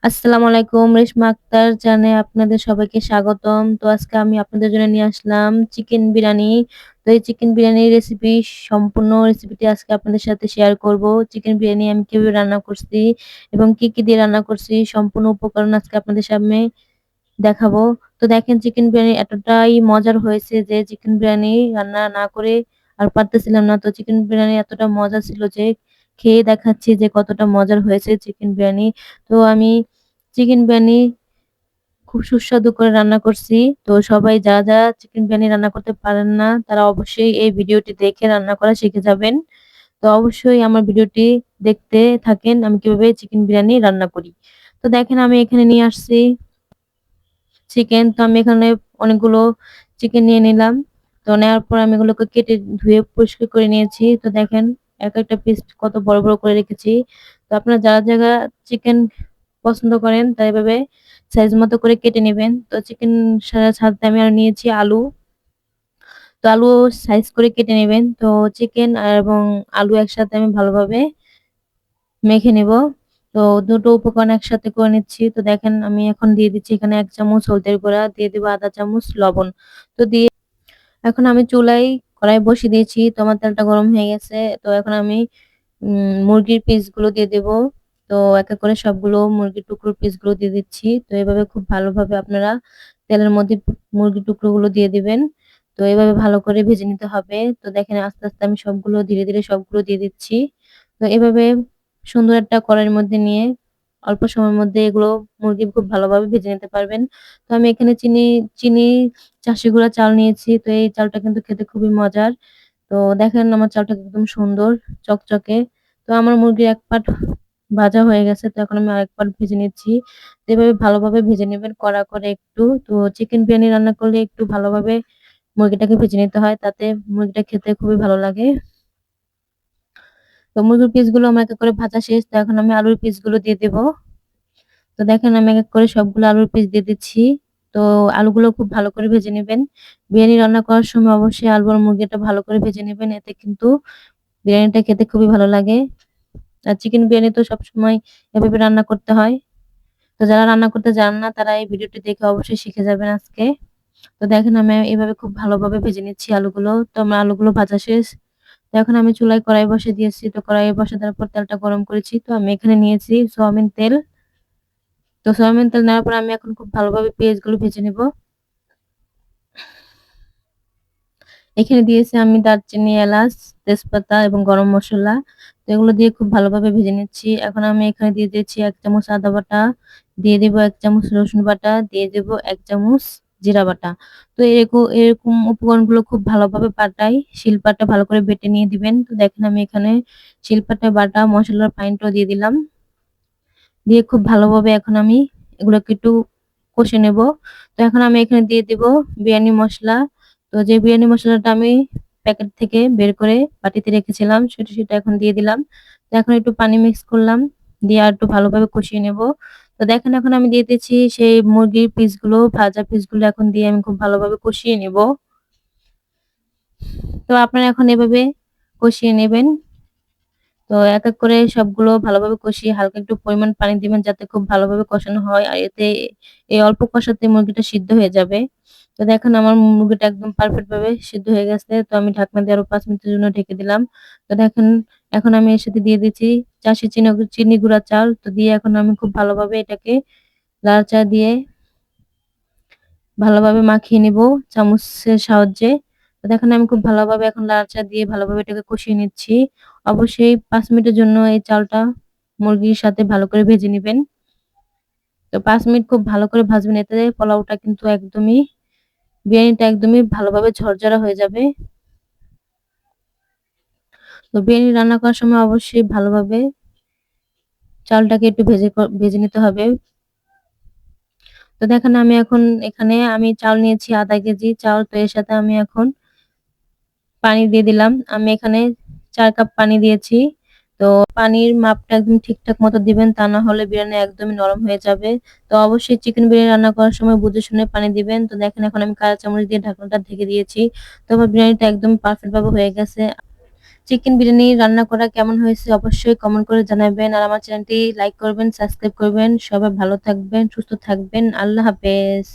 আসসালামু আলাইকুম। রেশমা আক্তার জানে আপনাদের সবাইকে স্বাগতম। তো আজকে আমি আপনাদের জন্য নিয়ে আসলাম চিকেন বিরিয়ানি। তো এই চিকেন বিরিয়ানির সম্পূর্ণ রেসিপিটি আজকে আপনাদের সাথে শেয়ার করব। চিকেন বিরিয়ানি আমি কিভাবে রান্না করছি এবং কি দিয়ে রান্না করছি সম্পূর্ণ উপকরণ আজকে আপনাদের সামনে দেখাবো। তো দেখেন চিকেন বিরিয়ানি এতটাই মজার হয়েছে যে চিকেন বিরিয়ানি রান্না না করে আর পারতেছিলাম না। তো চিকেন বিরিয়ানি এতটা মজা ছিল যে খেয়ে দেখাচ্ছি যে কতটা মজার হয়েছে চিকেন বিরিয়ানি। তো আমি চিকেন বিরিয়ানি খুব সুস্বাদু করে রান্না করছি। তো সবাই যারা চিকেন বিরিয়ানি রান্না করতে পারেন না তারা অবশ্যই এই ভিডিওটি দেখে রান্না করা শিখে যাবেন। তো অবশ্যই আমার ভিডিওটি দেখতে থাকেন আমি কিভাবে চিকেন বিরিয়ানি রান্না করি। তো দেখেন আমি এখানে নিয়ে আসছি চিকেন। তো আমি এখানে অনেকগুলো চিকেন নিয়ে নিলাম। তো নেওয়ার পর আমি এগুলোকে কেটে ধুয়ে পরিষ্কার করে নিয়েছি। তো দেখেন এক একটা পিস কত বড় বড় করে রেখেছি। তো আপনারা যারা চিকেন পছন্দ করেন তারা এভাবে সাইজ মতো করে কেটে নেবেন। তো চিকেন সাথে আমি আর নিয়েছি আলু। তো আলু সাইজ করে কেটে নেবেন। তো চিকেন এবং আলু একসাথে আমি ভালোভাবে মেখে নিব। তো দুটো উপকরণ একসাথে করে নিচ্ছি। তো দেখেন আমি এখন দিয়ে দিচ্ছি এখানে ১ চামচ হলদের গুঁড়া, দিয়ে দিব ১/২ চামচ লবণ। তো দিয়ে এখন আমি চুলায় কড়াই বসিয়ে দিয়েছি। তো আমার তেলটা গরম হয়ে গেছে। তো এখন আমি মুরগির পিসগুলো দিয়ে দেব। তো এক এক করে সবগুলো মুরগির টুকরোর পিসগুলো দিয়ে দিচ্ছি। তো এভাবে খুব ভালোভাবে আপনারা তেলের মধ্যে মুরগির টুকরোগুলো দিয়ে দিবেন। তো এভাবে ভালো করে ভেজে নিতে হবে। তো দেখেন আস্তে আস্তে আমি সবগুলো ধীরে ধীরে সবগুলো দিয়ে দিচ্ছি। তো এভাবে সুন্দর একটা কড়াইয়ের মধ্যে নিয়ে অল্প সময়ের মধ্যে এগুলো মুরগি খুব ভালোভাবে ভেজে নিতে পারবেন। তো আমি এখানে চিনি চাষি গুঁড়া চাল নিয়েছি। তো এই চালটা কিন্তু খেতে খুবই মজার। তো দেখেন আমার চালটা একদম সুন্দর চকচকে। তো আমার মুরগির এক পাট ভাজা হয়ে গেছে। তো এখন আমি আরেক পাট ভেজে নিচ্ছি। তো এভাবে ভালোভাবে ভেজে নিবেন কড়া করে একটু। তো চিকেন বিরিয়ানি রান্না করলে একটু ভালোভাবে মুরগিটাকে ভেজে নিতে হয়। তাতে মুরগিটা খেতে খুবই ভালো লাগে। তো মুরগির পিসগুলো আমার এক এক করে ভাজা শেষ। তো এখন আমি আলুর পিসগুলো দিয়ে দেব। তো দেখেন আমি এক এক করে সবগুলো আলুর পিস দিয়ে দিচ্ছি। তো আলুগুলো খুব ভালো করে ভেজে নিবেন। বিরিয়ানি রান্না করার সময় অবশ্যই আলু আর মুরগিটা ভালো করে ভেজে নিবেন। এতে কিন্তু বিরিয়ানিটা খেতে খুবই ভালো লাগে। আর চিকেন বিরিয়ানি তো সবসময় এভাবে রান্না করতে হয়। তো যারা রান্না করতে জানেন না তারা এই ভিডিওটি দেখে অবশ্যই শিখে যাবেন আজকে। তো দেখেন আমি এভাবে খুব ভালোভাবে ভেজে নিচ্ছি আলুগুলো। তো আমার আলুগুলো ভাজা শেষ। তো এখন আমি চুলায় কড়াই বসিয়ে দিয়েছি। তো কড়াইয়ে বসে দেওয়ার পর তেলটা গরম করেছি। তো আমি এখানে নিয়েছি সয়াবিন তেল। তো সয়াবিন তেল নেওয়ার পর আমি এখন খুব ভালোভাবে পেঁয়াজগুলো ভেজে নিব। এখানে দিয়েছি আমি দারচিনি, এলাচ, তেজপাতা এবং গরম মসলা। তো এগুলো দিয়ে খুব ভালোভাবে ভেজে নিচ্ছি। এখন আমি এখানে দিয়ে দিচ্ছি ১ চামচ আদা বাটা, দিয়ে দিব ১ চামচ রসুন বাটা, দিয়ে দিব ১ চামচ জিরা বাটা। তো এরকম উপকরণগুলো খুব ভালোভাবে শিলপাটা ভালো করে বেটে নিয়ে দিবেন। তো দেখেন আমি এখানে শিলপাটায় বাটা মসলার পানিটাও দিয়ে দিলাম। দিয়ে খুব ভালোভাবে এখন আমি এগুলোকে একটু কষে নেব। তো এখন আমি এখানে দিয়ে দিব বিরিয়ানি মসলা। তো যে বিরিয়ানি মসলাটা আমি প্যাকেট থেকে বের করে বাটিতে রেখেছিলাম সেটা এখন দিয়ে দিলাম। তো এখন একটু পানি মিক্স করলাম। দিয়ে আর একটু ভালোভাবে কষিয়ে নেব। তো দেখেন এখন আমি দিয়ে দিচ্ছি সেই মুরগির পিসগুলো, ভাজা পিসগুলো এখন দিয়ে আমি খুব ভালোভাবে কষিয়ে নেব। তো আপনারা এখন এভাবে কষিয়ে নেবেন। তো এক এক করে সবগুলো ভালোভাবে কষিয়ে হালকা একটু পরিমাণ পানি দিবেন যাতে খুব ভালোভাবে কষানো হয়। আর এতে এই অল্প কষাতে মুরগিটা সিদ্ধ হয়ে যাবে। তো দেখেন আমার মুরগিটা একদম পারফেক্ট ভাবে সিদ্ধ হয়ে গেছে। তো আমি ঢাকনা দিয়ে আরো ৫ মিনিটের জন্য ঢেকে দিলাম। তো দেখেন এখন আমি এর সাথে দিয়ে দিচ্ছি চাষি চিনি গুঁড়া চাল। তো দিয়ে এখন আমি খুব ভালোভাবে এটাকে নাড়াচাড়া দিয়ে ভালোভাবে মাখিয়ে নিব চামচের সাহায্যে। তো দেখেন আমি খুব ভালোভাবে এখন নাড়াচাড়া দিয়ে ভালোভাবে এটাকে কষিয়ে নিচ্ছি। অবশ্যই ৫ মিনিটের জন্য এই চালটা মুরগির সাথে ভালো করে ভেজে নিবেন। তো ৫ মিনিট খুব ভালো করে ভাজবেন এতে পোলাওটা কিন্তু বিরিয়ানিটা একদমই ভালোভাবে ঝরঝরা হয়ে যাবে। তো বিরিয়ানি রান্না করার সময় অবশ্যই ভালোভাবে চালটাকে একটু ভেজে নিতে হবে। তো দেখেন আমি এখন এখানে আমি চাল নিয়েছি ০.৫ কেজি চাল। তো এর সাথে আমি এখন পানি দিয়ে দিলাম। আমি এখানে ৪ কাপ পানি দিয়েছি। তো পানির মাপটা একদম ঠিকঠাক মতো দিবেন। তা না হলে বিরিয়ানি একদমই নরম হয়ে যাবে। তো অবশ্যই চিকেন বিরিয়ানি রান্না করার সময় বুঝে শুনে পানি দিবেন। তো দেখেন এখন আমি কাঁচা চামচ দিয়ে ঢাকনাটা ঢেকে দিয়েছি। তো আমার বিরিয়ানিটা একদম পারফেক্ট ভাবে হয়ে গেছে। চিকেন বিরিয়ানি রান্না করা কেমন হয়েছে অবশ্যই কমেন্ট করে জানাবেন। আর আমার চ্যানেলটি লাইক করবেন, সাবস্ক্রাইব করবেন। সবাই ভালো থাকবেন, সুস্থ থাকবেন। আল্লাহ হাফেজ।